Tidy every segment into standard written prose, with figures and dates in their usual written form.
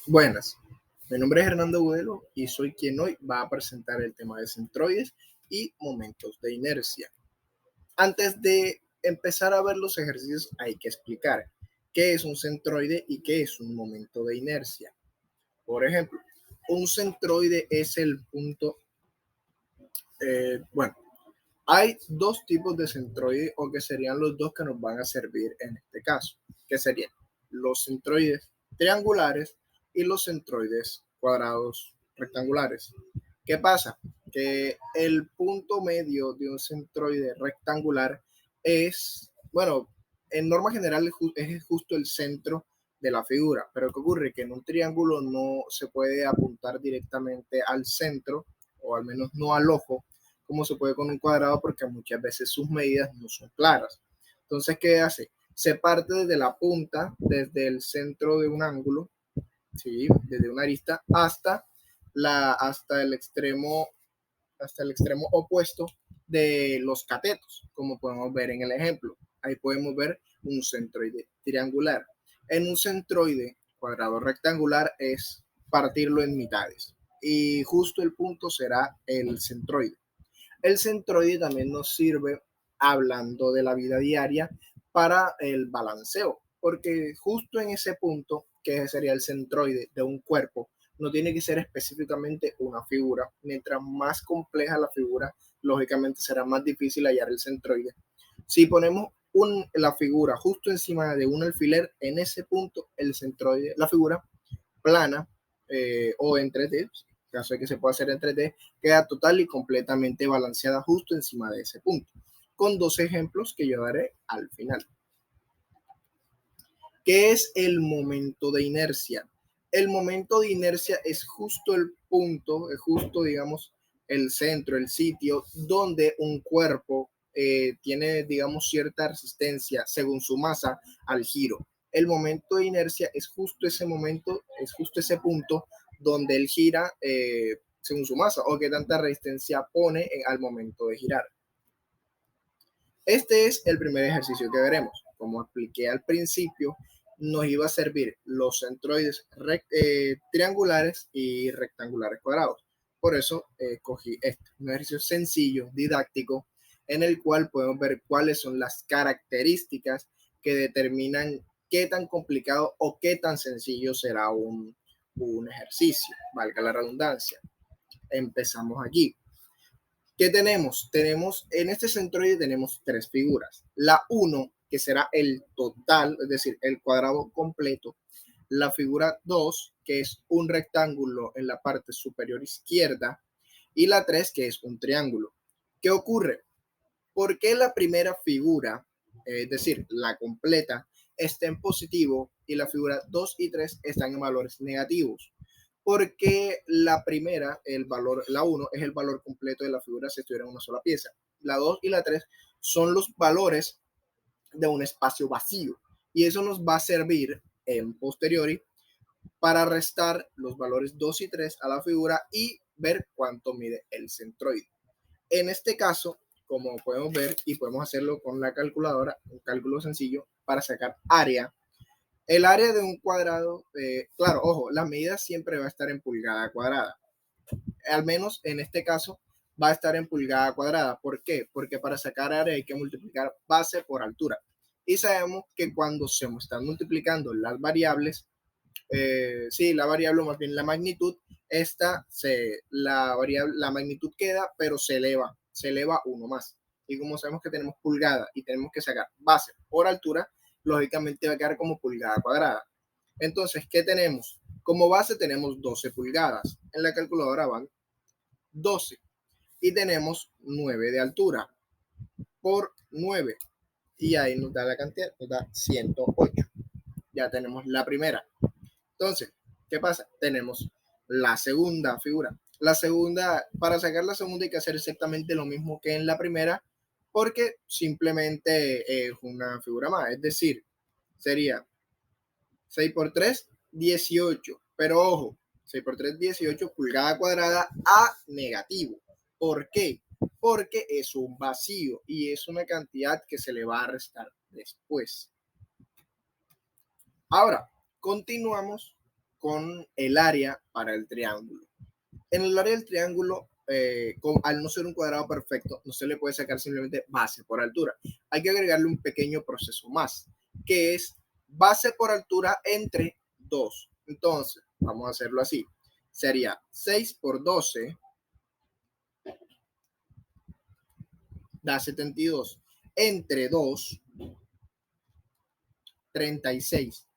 Buenas, mi nombre es Hernando Budelo y soy quien hoy va a presentar el tema de centroides y momentos de inercia. Antes de empezar a ver los ejercicios hay que explicar qué es un centroide y qué es un momento de inercia. Por ejemplo, un centroide es el punto, bueno, hay dos tipos de centroides o que serían los dos que nos van a servir en este caso, que serían los centroides triangulares y los centroides cuadrados rectangulares. ¿Qué pasa? Que el punto medio de un centroide rectangular es, bueno, en norma general es justo el centro de la figura, pero ¿qué ocurre? Que en un triángulo no se puede apuntar directamente al centro, o al menos no al ojo, como se puede con un cuadrado, porque muchas veces sus medidas no son claras. Entonces, ¿qué hace? Se parte desde la punta, desde el centro de un ángulo, ¿sí? Desde una arista hasta el extremo opuesto de los catetos, como podemos ver en el ejemplo. Ahí podemos ver un centroide triangular. En un centroide cuadrado rectangular es partirlo en mitades y justo el punto será el centroide. El centroide también nos sirve, hablando de la vida diaria, para el balanceo, porque justo en ese punto, que sería el centroide de un cuerpo, no tiene que ser específicamente una figura. Mientras más compleja la figura, lógicamente será más difícil hallar el centroide. Si ponemos la figura justo encima de un alfiler, en ese punto el centroide, la figura plana o en 3D, caso de que se pueda hacer en 3D, queda total y completamente balanceada justo encima de ese punto, con dos ejemplos que yo daré al final. ¿Qué es el momento de inercia? El momento de inercia es justo el punto, es justo, digamos, el centro, el sitio donde un cuerpo tiene, digamos, cierta resistencia según su masa al giro. El momento de inercia es justo ese momento, es justo ese punto donde él gira según su masa o qué tanta resistencia pone al momento de girar. Este es el primer ejercicio que veremos. Como expliqué al principio, nos iba a servir los centroides triangulares y rectangulares cuadrados. Por eso cogí un ejercicio sencillo, didáctico, en el cual podemos ver cuáles son las características que determinan qué tan complicado o qué tan sencillo será un ejercicio, valga la redundancia. Empezamos aquí. ¿Qué tenemos? En este centroide tenemos tres figuras. La 1, que será el total, es decir, el cuadrado completo. La figura 2, que es un rectángulo en la parte superior izquierda. Y la 3, que es un triángulo. ¿Qué ocurre? ¿Por qué la primera figura, es decir, la completa, está en positivo y la figura 2 y 3 están en valores negativos? Porque la primera, la 1, es el valor completo de la figura si estuviera en una sola pieza. La 2 y la 3 son los valores de un espacio vacío. Y eso nos va a servir en posteriori para restar los valores 2 y 3 a la figura y ver cuánto mide el centroide. En este caso, como podemos ver, y podemos hacerlo con la calculadora, un cálculo sencillo para sacar área. El área de un cuadrado, claro, ojo, la medida siempre va a estar en pulgada cuadrada. Al menos en este caso va a estar en pulgada cuadrada. ¿Por qué? Porque para sacar área hay que multiplicar base por altura. Y sabemos que cuando se están multiplicando las variables, la variable, más bien la magnitud, la magnitud queda, pero se eleva uno más. Y como sabemos que tenemos pulgada y tenemos que sacar base por altura, lógicamente va a quedar como pulgada cuadrada. Entonces, ¿qué tenemos? Como base tenemos 12 pulgadas. En la calculadora van 12. Y tenemos 9 de altura por 9. Y ahí nos da la cantidad, nos da 108. Ya tenemos la primera. Entonces, ¿qué pasa? Tenemos la segunda figura. La segunda, para sacar la segunda hay que hacer exactamente lo mismo que en la primera, porque simplemente es una figura más. Es decir, sería 6 por 3, 18. Pero ojo, 6 por 3, 18 pulgada cuadrada a negativo. ¿Por qué? Porque es un vacío y es una cantidad que se le va a restar después. Ahora, continuamos con el área para el triángulo. En el área del triángulo, al no ser un cuadrado perfecto, no se le puede sacar simplemente base por altura. Hay que agregarle un pequeño proceso más, que es base por altura entre 2. Entonces, vamos a hacerlo así. Sería 6 por 12 da 72 entre 2, 36.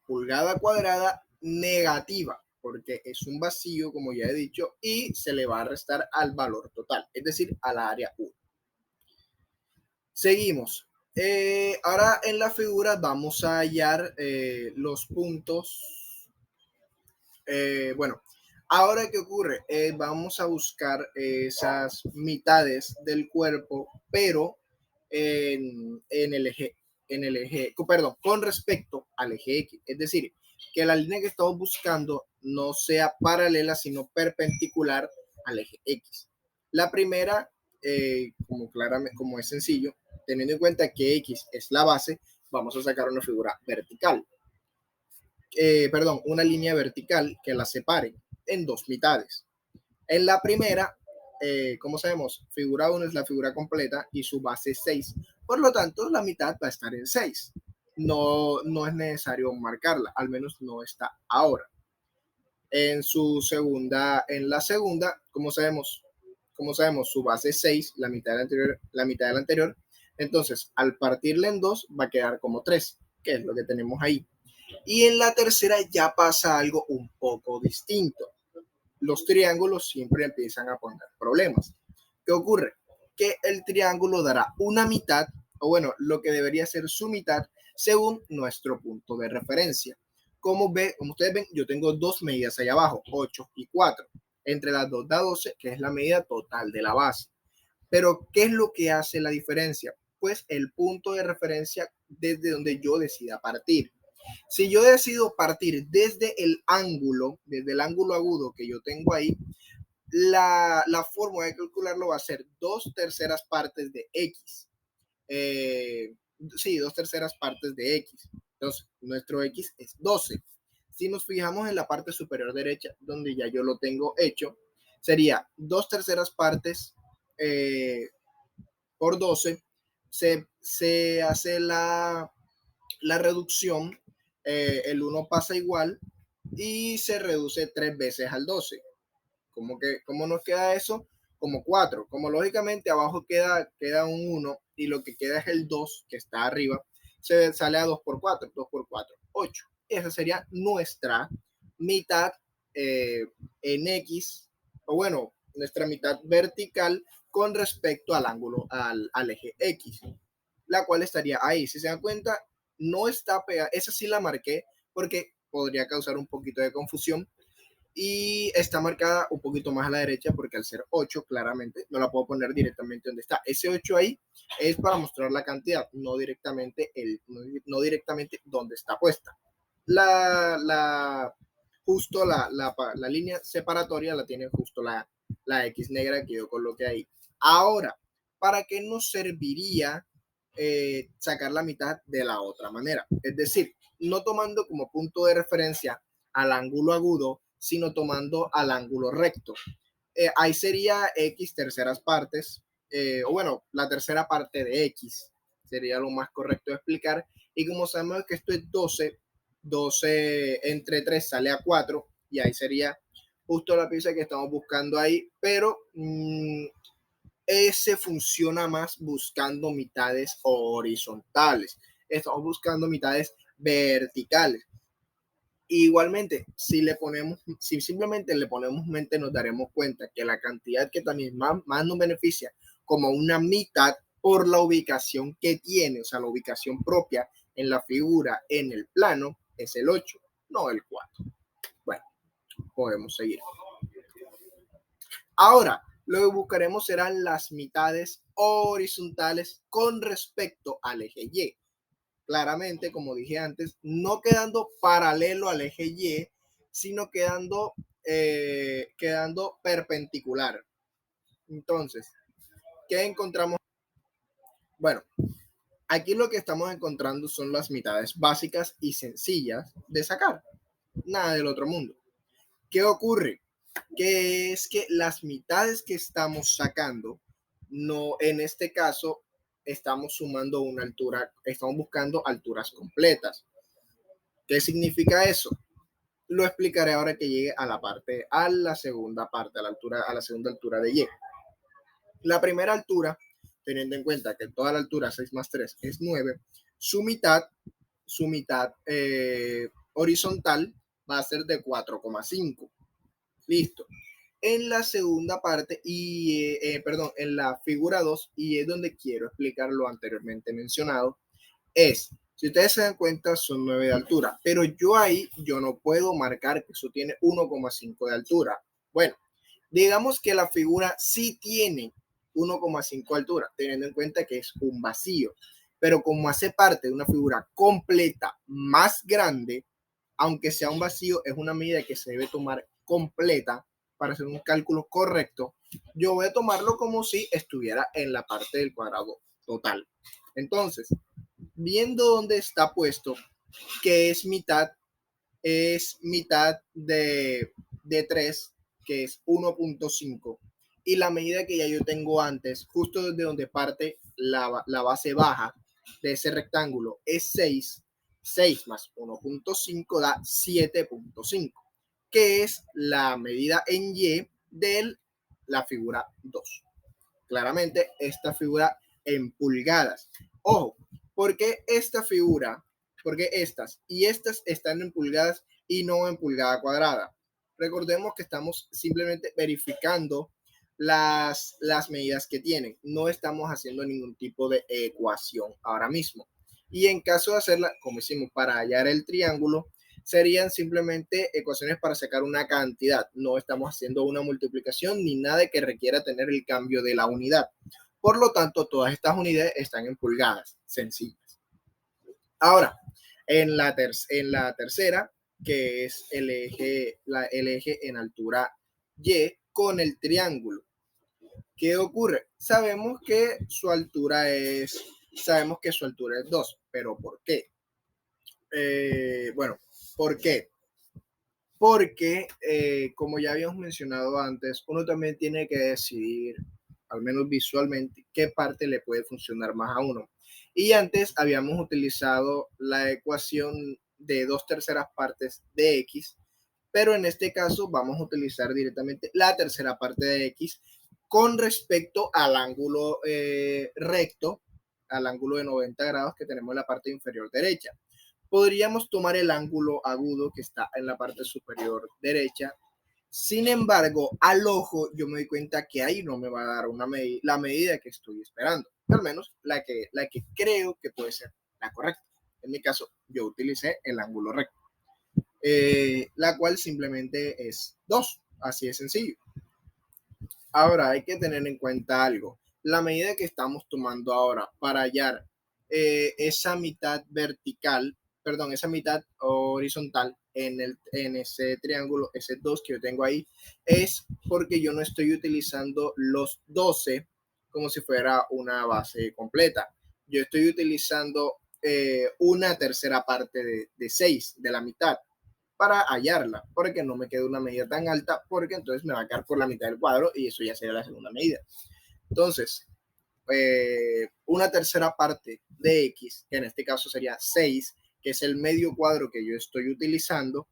Pulgada cuadrada negativa, porque es un vacío, como ya he dicho, y se le va a restar al valor total, es decir, a la área 1. Seguimos. Ahora en la figura vamos a hallar los puntos. Bueno, ahora ¿qué ocurre? Vamos a buscar esas mitades del cuerpo, pero en el eje, perdón, con respecto al eje X. Es decir, que la línea que estamos buscando no sea paralela, sino perpendicular al eje X. La primera, como es sencillo, teniendo en cuenta que X es la base, vamos a sacar una figura vertical. Perdón, una línea vertical que la separe en dos mitades. En la primera, como sabemos, figura 1 es la figura completa y su base es 6. Por lo tanto, la mitad va a estar en 6. No es necesario marcarla, al menos no está ahora. En la segunda, como sabemos, su base es 6, la mitad del anterior. Entonces, al partirla en 2, va a quedar como 3, que es lo que tenemos ahí. Y en la tercera ya pasa algo un poco distinto. Los triángulos siempre empiezan a poner problemas. ¿Qué ocurre? Que el triángulo dará una mitad, o bueno, lo que debería ser su mitad, según nuestro punto de referencia. Como ustedes ven, yo tengo dos medidas allá abajo, 8 y 4. Entre las dos da 12, que es la medida total de la base. Pero, ¿qué es lo que hace la diferencia? Pues el punto de referencia desde donde yo decida partir. Si yo decido partir desde el ángulo agudo que yo tengo ahí, la forma de calcularlo va a ser 2/3 partes de X. Sí, 2/3 partes de X. Entonces, nuestro X es 12. Si nos fijamos en la parte superior derecha, donde ya yo lo tengo hecho, sería 2/3 partes por 12. Se hace la reducción, el 1 pasa igual y se reduce 3 veces al 12. ¿Cómo nos queda eso? Como 4. Como lógicamente abajo queda un 1 y lo que queda es el 2 que está arriba, se sale a 2 por 4. 2 por 4, 8. Esa sería nuestra mitad en X, o bueno, nuestra mitad vertical con respecto al ángulo, al eje X, la cual estaría ahí. Si se dan cuenta, no está pegada. Esa sí la marqué porque podría causar un poquito de confusión. Y está marcada un poquito más a la derecha porque al ser 8, claramente no la puedo poner directamente donde está. Ese 8 ahí es para mostrar la cantidad, no directamente donde está puesta. Justo la línea separatoria la tiene justo la X negra que yo coloqué ahí. Ahora, ¿para qué nos serviría sacar la mitad de la otra manera? Es decir, no tomando como punto de referencia al ángulo agudo, sino tomando al ángulo recto. Ahí sería X terceras partes, o bueno, la tercera parte de X sería lo más correcto de explicar. Y como sabemos que esto es 12 entre 3 sale a 4, y ahí sería justo la pieza que estamos buscando ahí, pero ese funciona más buscando mitades horizontales. Estamos buscando mitades verticales. Igualmente, si simplemente le ponemos mente, nos daremos cuenta que la cantidad que también más nos beneficia como una mitad por la ubicación que tiene, o sea, la ubicación propia en la figura, en el plano, es el 8, no el 4. Bueno, podemos seguir. Ahora, lo que buscaremos serán las mitades horizontales con respecto al eje Y. Claramente, como dije antes, no quedando paralelo al eje Y, sino quedando perpendicular. Entonces, ¿qué encontramos? Bueno, aquí lo que estamos encontrando son las mitades básicas y sencillas de sacar. nada del otro mundo. ¿Qué ocurre? Que es que las mitades que estamos sacando, no, en este caso, estamos sumando una altura, estamos buscando alturas completas. ¿Qué significa eso? Lo explicaré ahora que llegue a la parte, a la segunda parte, a la segunda altura de Y. La primera altura, teniendo en cuenta que toda la altura 6 más 3 es 9, su mitad horizontal va a ser de 4,5. Listo. En la segunda parte, perdón, en la figura 2, y es donde quiero explicar lo anteriormente mencionado, es, si ustedes se dan cuenta, son 9 de altura, pero yo no puedo marcar que eso tiene 1,5 de altura. Bueno, digamos que la figura sí tiene 1,5 de altura, teniendo en cuenta que es un vacío, pero como hace parte de una figura completa más grande, aunque sea un vacío, es una medida que se debe tomar completa para hacer un cálculo correcto. Yo voy a tomarlo como si estuviera en la parte del cuadrado total. Entonces, viendo dónde está puesto, que es mitad de 3, que es 1,5, y la medida que ya yo tengo antes, justo desde donde parte la base baja de ese rectángulo, es 6. 6 más 1,5 da 7,5, que es la medida en Y de la figura 2. Claramente, esta figura en pulgadas. Ojo, porque esta figura, porque estas y estas están en pulgadas y no en pulgada cuadrada. Recordemos que estamos simplemente verificando las medidas que tienen. No estamos haciendo ningún tipo de ecuación ahora mismo. Y en caso de hacerla, como hicimos para hallar el triángulo, serían simplemente ecuaciones para sacar una cantidad. No estamos haciendo una multiplicación ni nada que requiera tener el cambio de la unidad. Por lo tanto, todas estas unidades están en pulgadas sencillas. Ahora, en la tercera, que es el eje en altura Y con el triángulo. ¿Qué ocurre? Sabemos que su altura es 2, pero ¿por qué? Bueno, ¿por qué? Porque, como ya habíamos mencionado antes, uno también tiene que decidir, al menos visualmente, qué parte le puede funcionar más a uno. Y antes habíamos utilizado la ecuación de 2/3 partes de x, pero en este caso vamos a utilizar directamente la tercera parte de x con respecto al ángulo recto, al ángulo de 90 grados que tenemos en la parte inferior derecha. Podríamos tomar el ángulo agudo que está en la parte superior derecha. Sin embargo, al ojo yo me doy cuenta que ahí no me va a dar la medida que estoy esperando, al menos la que creo que puede ser la correcta. En mi caso, yo utilicé el ángulo recto, la cual simplemente es 2, así de sencillo. Ahora hay que tener en cuenta algo. La medida que estamos tomando ahora para hallar esa mitad vertical, perdón, esa mitad horizontal en ese triángulo, ese 2 que yo tengo ahí, es porque yo no estoy utilizando los 12 como si fuera una base completa. Yo estoy utilizando una tercera parte de 6, de la mitad, para hallarla, porque no me queda una medida tan alta, porque entonces me va a quedar por la mitad del cuadro y eso ya sería la segunda medida. Entonces, una tercera parte de x, que en este caso sería 6, que es el medio cuadro que yo estoy utilizando,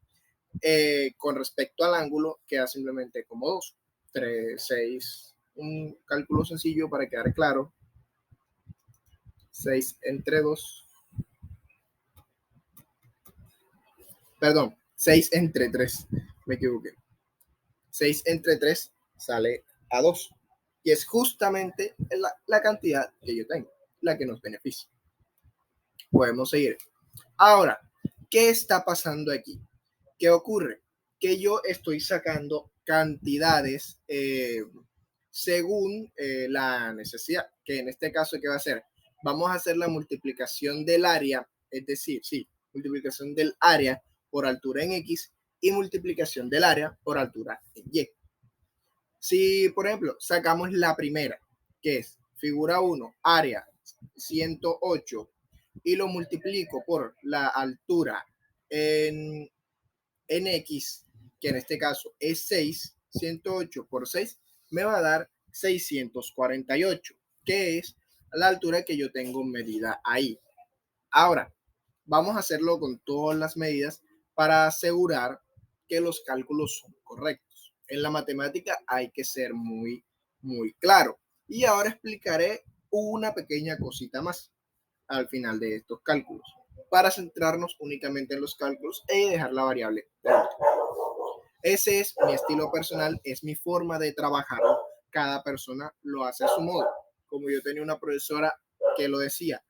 con respecto al ángulo, queda simplemente como 2, 3, 6, un cálculo sencillo para quedar claro, 6 entre 2, perdón, 6 entre 3, me equivoqué. 6 entre 3 sale a 2. Y es justamente la cantidad que yo tengo, la que nos beneficia. Podemos seguir. Ahora, ¿qué está pasando aquí? ¿Qué ocurre? Que yo estoy sacando cantidades según la necesidad, que en este caso, ¿qué va a ser? Vamos a hacer la multiplicación del área, es decir, sí, multiplicación del área por altura en X y multiplicación del área por altura en Y. Si, por ejemplo, sacamos la primera, que es figura 1, área 108, y lo multiplico por la altura en en X, que en este caso es 6, 108 por 6, me va a dar 648, que es la altura que yo tengo medida ahí. Ahora, vamos a hacerlo con todas las medidas para asegurar que los cálculos son correctos. En la matemática hay que ser muy claro. Y ahora explicaré una pequeña cosita más al final de estos cálculos, para centrarnos únicamente en los cálculos y dejar la variable de último. Ese es mi estilo personal, es mi forma de trabajar. Cada persona lo hace a su modo. Como yo tenía una profesora que lo decía,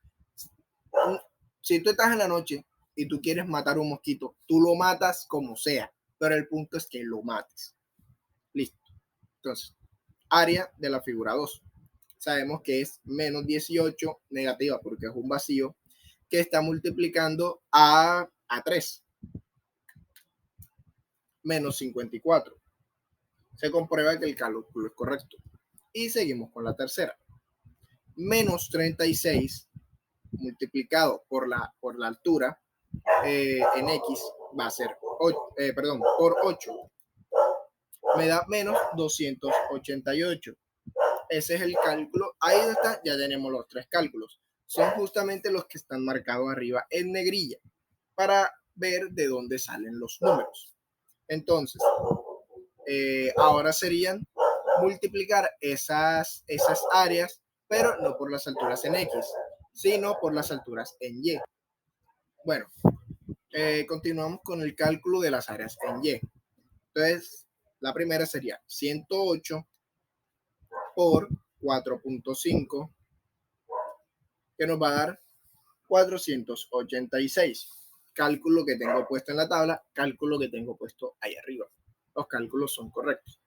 si tú estás en la noche y tú quieres matar un mosquito, tú lo matas como sea, pero el punto es que lo mates. Listo. Entonces, área de la figura 2. Sabemos que es menos 18 negativa porque es un vacío que está multiplicando a 3. Menos 54. Se comprueba que el cálculo es correcto. Y seguimos con la tercera. Menos 36 multiplicado por la altura en X va a ser, por 8. Me da menos 288. Ese es el cálculo. Ahí está, ya tenemos los tres cálculos. Son justamente los que están marcados arriba en negrilla para ver de dónde salen los números. Entonces, ahora serían multiplicar esas áreas, pero no por las alturas en X, sino por las alturas en Y. Bueno, continuamos con el cálculo de las áreas en Y. Entonces, la primera sería 108 por 4.5, que nos va a dar 486. Cálculo que tengo puesto en la tabla, cálculo que tengo puesto ahí arriba. Los cálculos son correctos.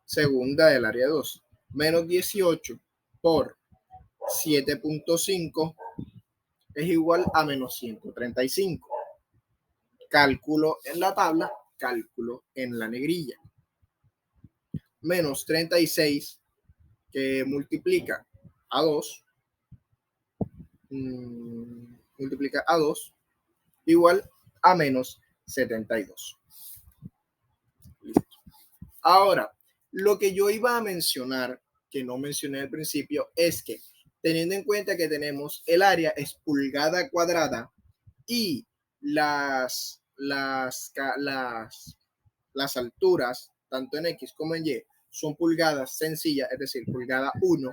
Segunda del área 2, menos 18 por 7.5 es igual a menos 135. Cálculo en la tabla, cálculo en la negrilla. Menos 36 que multiplica a 2, multiplica a 2 igual a menos 72. Listo. Ahora, lo que yo iba a mencionar, que no mencioné al principio, es que teniendo en cuenta que tenemos el área es pulgada cuadrada y las alturas, tanto en X como en Y, son pulgadas sencillas, es decir, pulgada 1,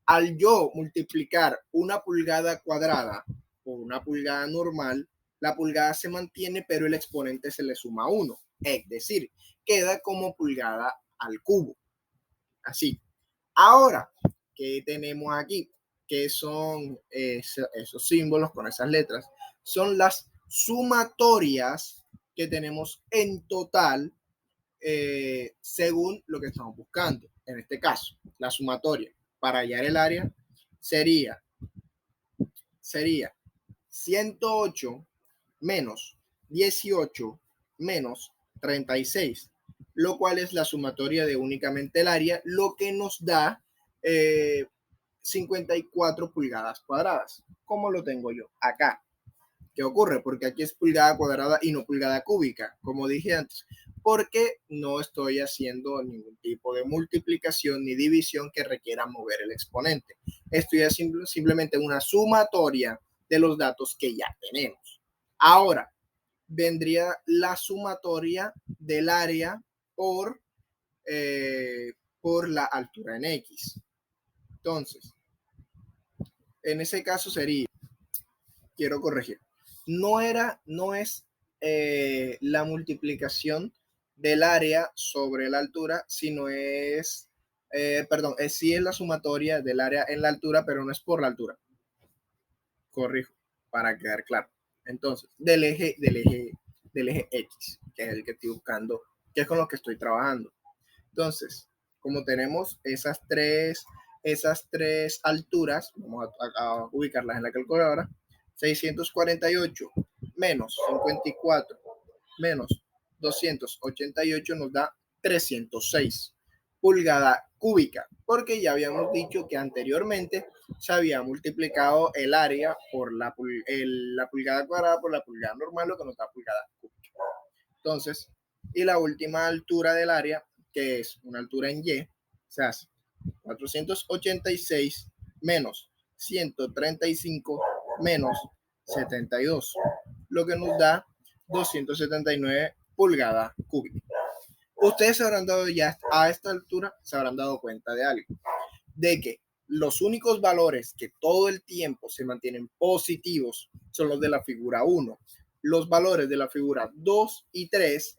al yo multiplicar una pulgada cuadrada por una pulgada normal, la pulgada se mantiene, pero el exponente se le suma 1. Es decir, queda como pulgada al cubo. Así. Ahora, ¿qué tenemos aquí? ¿Qué son esos símbolos con esas letras? Son las sumatorias que tenemos en total según lo que estamos buscando. En este caso, la sumatoria para hallar el área sería 108 menos 18 menos 36, lo cual es la sumatoria de únicamente el área, lo que nos da 54 pulgadas cuadradas, como lo tengo yo acá. ¿Qué ocurre? Porque aquí es pulgada cuadrada y no pulgada cúbica, como dije antes, porque no estoy haciendo ningún tipo de multiplicación ni división que requiera mover el exponente. Estoy haciendo simplemente una sumatoria de los datos que ya tenemos. Ahora, vendría la sumatoria del área por la altura en X. Entonces, en ese caso sería, quiero corregir, no es la multiplicación del área sobre la altura, sino es, sí es la sumatoria del área en la altura, pero no es por la altura. Corrijo, para quedar claro. Entonces, del eje X, que es el que estoy buscando, que es con lo que estoy trabajando. Entonces, como tenemos esas tres alturas, vamos a ubicarlas en la calculadora. 648 menos 54 menos 288 nos da 306 pulgada cúbica, porque ya habíamos dicho que anteriormente se había multiplicado el área por la pulgada cuadrada por la pulgada normal, lo que nos da pulgada cúbica. Entonces, y la última altura del área, que es una altura en Y, se hace 486 menos 135 menos 72, lo que nos da 279 pulgadas cúbicas. Ustedes se habrán dado ya a esta altura, se habrán dado cuenta de algo, de que los únicos valores que todo el tiempo se mantienen positivos son los de la figura 1. Los valores de la figura 2 y 3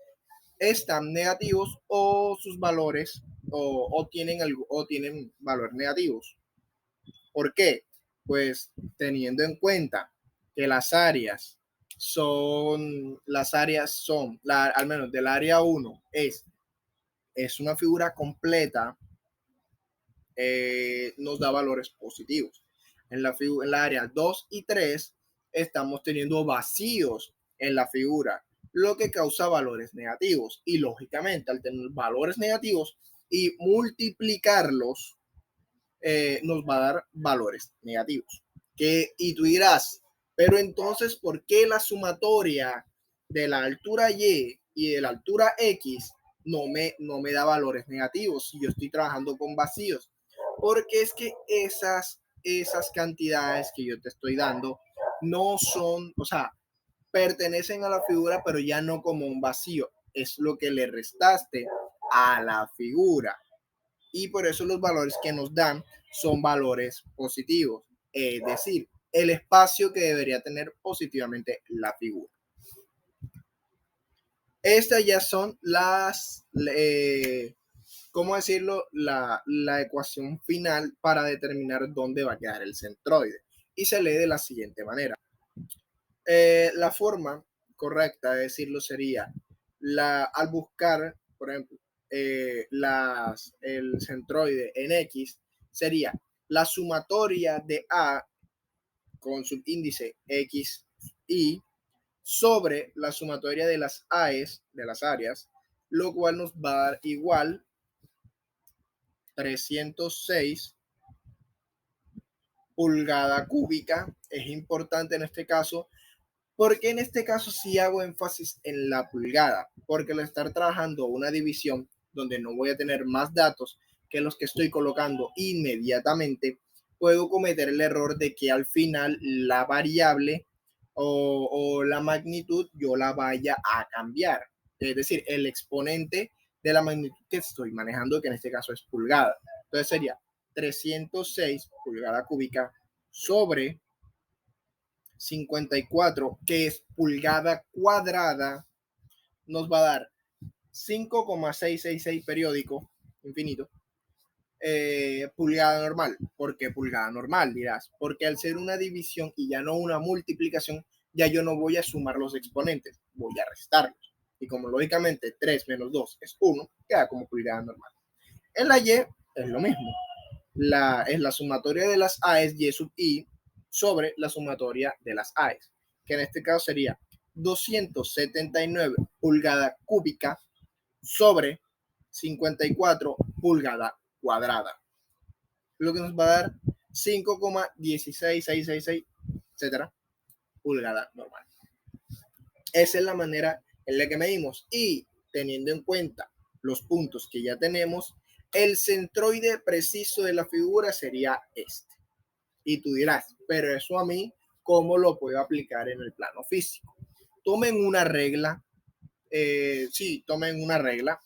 están negativos o sus valores o tienen valores negativos. ¿Por qué? Pues teniendo en cuenta que al menos del área 1 es una figura completa, nos da valores positivos. En la área 2 y 3 estamos teniendo vacíos en la figura, lo que causa valores negativos. Y lógicamente, al tener valores negativos y multiplicarlos, nos va a dar valores negativos. Y tú dirás, pero entonces, ¿por qué la sumatoria de la altura y de la altura X no me da valores negativos si yo estoy trabajando con vacíos? Porque es que esas cantidades que yo te estoy dando no son, o sea, pertenecen a la figura, pero ya no como un vacío. Es lo que le restaste a la figura. Y por eso los valores que nos dan son valores positivos. Es decir, el espacio que debería tener positivamente la figura. Estas ya son ¿cómo decirlo? La ecuación final para determinar dónde va a quedar el centroide. Y se lee de la siguiente manera. La forma correcta de decirlo sería, al buscar, por ejemplo, el centroide en X, sería la sumatoria de A con subíndice X y sobre la sumatoria de las AES, de las áreas, lo cual nos va a dar igual 306 pulgada cúbica. Es importante en este caso, porque en este caso sí hago énfasis en la pulgada, porque al estar trabajando una división donde no voy a tener más datos que los que estoy colocando inmediatamente, puedo cometer el error de que al final la variable o la magnitud yo la vaya a cambiar. Es decir, el exponente de la magnitud que estoy manejando, que en este caso es pulgada. Entonces sería 306 pulgada cúbica sobre 54, que es pulgada cuadrada, nos va a dar 5,666 periódico infinito, pulgada normal. ¿Por qué pulgada normal? Dirás, porque al ser una división y ya no una multiplicación, ya yo no voy a sumar los exponentes, voy a restarlos. Y como lógicamente 3 menos 2 es 1, queda como pulgada normal. En la Y es lo mismo. Es la sumatoria de las AES Y sub I sobre la sumatoria de las AES, que en este caso sería 279 pulgada cúbica sobre 54 pulgada cuadrada, lo que nos va a dar 5,16666, etcétera, pulgada normal. Esa es la manera en la que medimos, y teniendo en cuenta los puntos que ya tenemos, el centroide preciso de la figura sería este. Y tú dirás, pero eso a mí, ¿cómo lo puedo aplicar en el plano físico? Tomen una regla, tomen una regla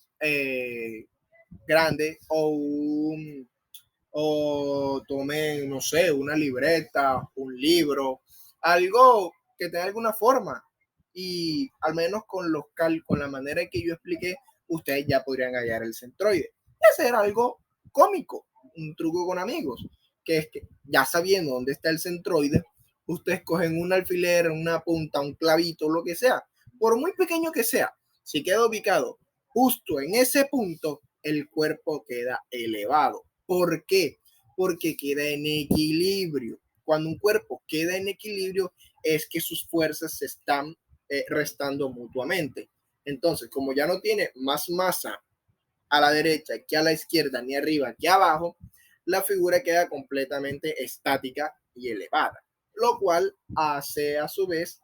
grande o tomen, no sé, una libreta, un libro, algo que tenga alguna forma. Y al menos con la manera en que yo expliqué, ustedes ya podrían hallar el centroide. Hacer algo cómico, un truco con amigos, que es que ya sabiendo dónde está el centroide, ustedes cogen un alfiler, una punta, un clavito, lo que sea, por muy pequeño que sea, si queda ubicado justo en ese punto, el cuerpo queda elevado. ¿Por qué? Porque queda en equilibrio. Cuando un cuerpo queda en equilibrio es que sus fuerzas se están restando mutuamente. Entonces, como ya no tiene más masa a la derecha que a la izquierda, ni arriba que abajo, la figura queda completamente estática y elevada, lo cual hace a su vez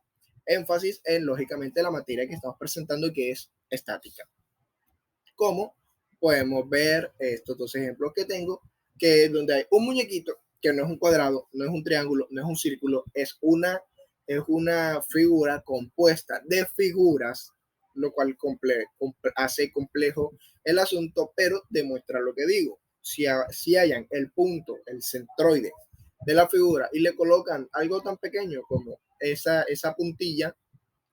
énfasis en, lógicamente, la materia que estamos presentando, que es estática. Como podemos ver estos dos ejemplos que tengo, que es donde hay un muñequito que no es un cuadrado, no es un triángulo, no es un círculo, es una figura compuesta de figuras, lo cual hace complejo el asunto, pero demuestra lo que digo. Si hallan el punto, el centroide de la figura y le colocan algo tan pequeño como esa puntilla,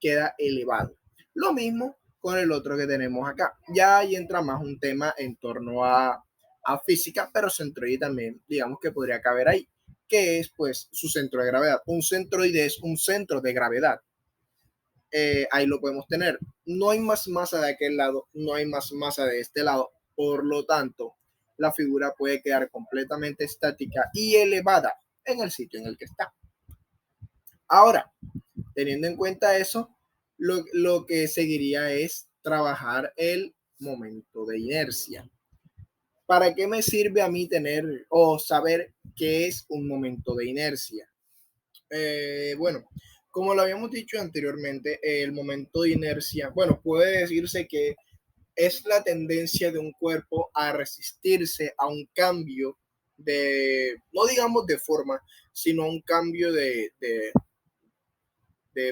queda elevado. Lo mismo con el otro que tenemos acá. Ya ahí entra más un tema en torno a física, pero centroide también, digamos que podría caber ahí, que es pues su centro de gravedad. Un centroide es un centro de gravedad. Ahí lo podemos tener. No hay más masa de aquel lado, no hay más masa de este lado, por lo tanto, la figura puede quedar completamente estática y elevada en el sitio en el que está. Ahora, teniendo en cuenta eso, lo que seguiría es trabajar el momento de inercia. ¿Para qué me sirve a mí tener o saber qué es un momento de inercia? Bueno, como lo habíamos dicho anteriormente, el momento de inercia, bueno, puede decirse que es la tendencia de un cuerpo a resistirse a un cambio no digamos de forma, sino a un cambio de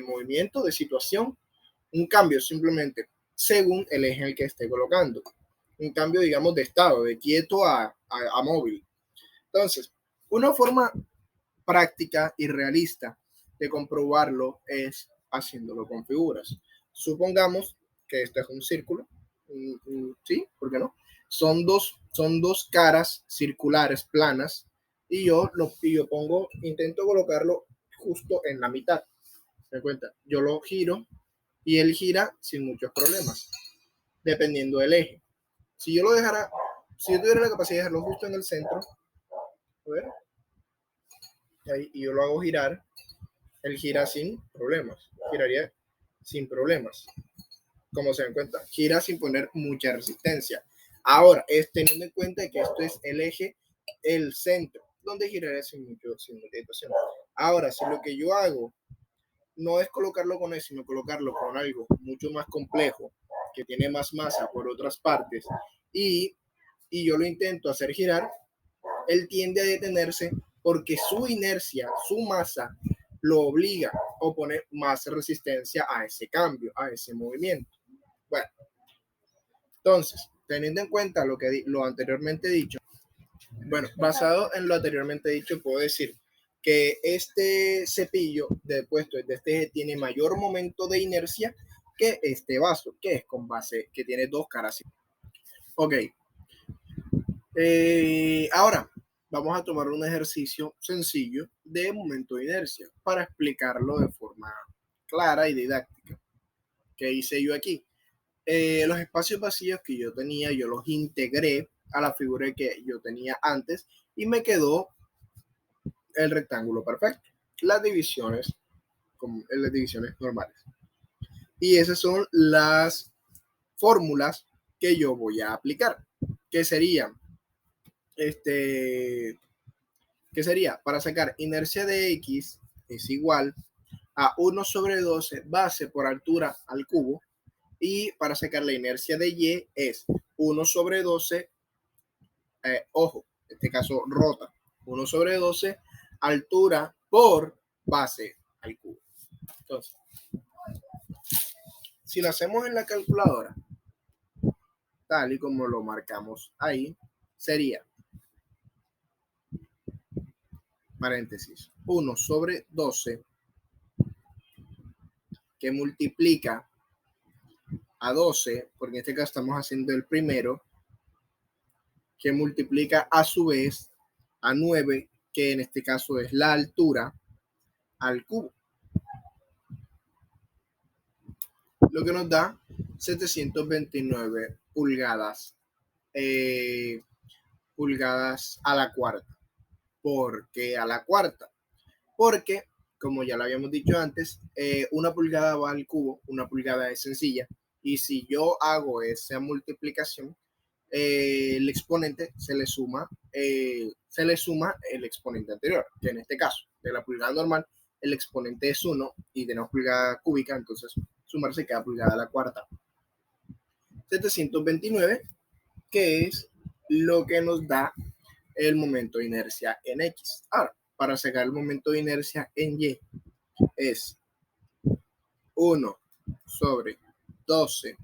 movimiento, de situación, un cambio simplemente según el eje en el que esté colocando. Un cambio, digamos, de estado, de quieto a móvil. Entonces, una forma práctica y realista de comprobarlo es haciéndolo con figuras. Supongamos que esto es un círculo, ¿sí? ¿Por qué no? Son dos caras circulares planas y yo intento colocarlo justo en la mitad. ¿Se cuenta? Yo lo giro y él gira sin muchos problemas, dependiendo del eje. Si yo tuviera la capacidad de dejarlo justo en el centro, a ver, ahí, y yo lo hago girar, él gira sin problemas, giraría sin problemas, como se dan cuenta, gira sin poner mucha resistencia. Ahora, es teniendo en cuenta que esto es el eje, el centro, donde giraría sin mucha situación. Ahora, si lo que yo hago no es colocarlo con eso, sino colocarlo con algo mucho más complejo, que tiene más masa por otras partes, y, y yo lo intento hacer girar, él tiende a detenerse porque su inercia, su masa, lo obliga o pone más resistencia a ese cambio, a ese movimiento. Bueno, entonces, teniendo en cuenta lo anteriormente dicho, bueno, basado en lo anteriormente dicho, puedo decir que este cepillo de puesto de este eje tiene mayor momento de inercia que este vaso, que es con base, que tiene dos caras. Ok, ahora vamos a tomar un ejercicio sencillo de momento de inercia para explicarlo de forma clara y didáctica. ¿Qué hice yo aquí? Los espacios vacíos que yo tenía, yo los integré a la figura que yo tenía antes y me quedó el rectángulo perfecto. Las divisiones, las divisiones normales. Y esas son las fórmulas que yo voy a aplicar, que serían, que sería para sacar inercia de X es igual a 1 sobre 12 base por altura al cubo, y para sacar la inercia de Y es 1 sobre 12, ojo, en este caso rota, 1 sobre 12 altura por base al cubo. Entonces, si lo hacemos en la calculadora, tal y como lo marcamos ahí, sería, paréntesis, 1 sobre 12 que multiplica a 12, porque en este caso estamos haciendo el primero, que multiplica a su vez a 9, que en este caso es la altura, al cubo. Lo que nos da 729 pulgadas, pulgadas a la cuarta. ¿Por qué a la cuarta? Porque, como ya lo habíamos dicho antes, una pulgada va al cubo, una pulgada es sencilla, y si yo hago esa multiplicación, el exponente se le suma el exponente anterior, que en este caso de la pulgada normal el exponente es 1 y tenemos pulgada cúbica, entonces sumarse queda pulgada a la cuarta. 729, que es lo que nos da el momento de inercia en X. Ahora, para sacar el momento de inercia en Y, es 1 sobre 12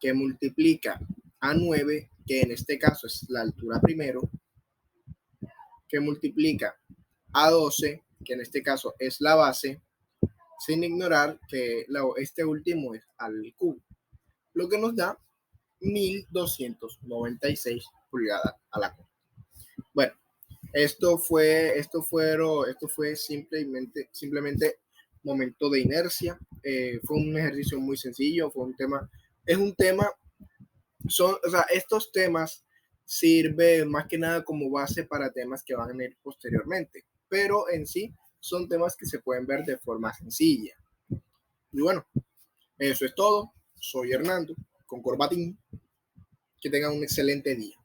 que multiplica a 9, que en este caso es la altura primero, que multiplica a 12, que en este caso es la base, sin ignorar que este último es al cubo, lo que nos da 1296 pulgadas a la cuarta. Bueno, esto fue simplemente momento de inercia. Fue un ejercicio muy sencillo, es un tema, estos temas sirven más que nada como base para temas que van a venir posteriormente, pero en sí son temas que se pueden ver de forma sencilla. Y bueno, eso es todo. Soy Hernando, con Corbatín. Que tengan un excelente día.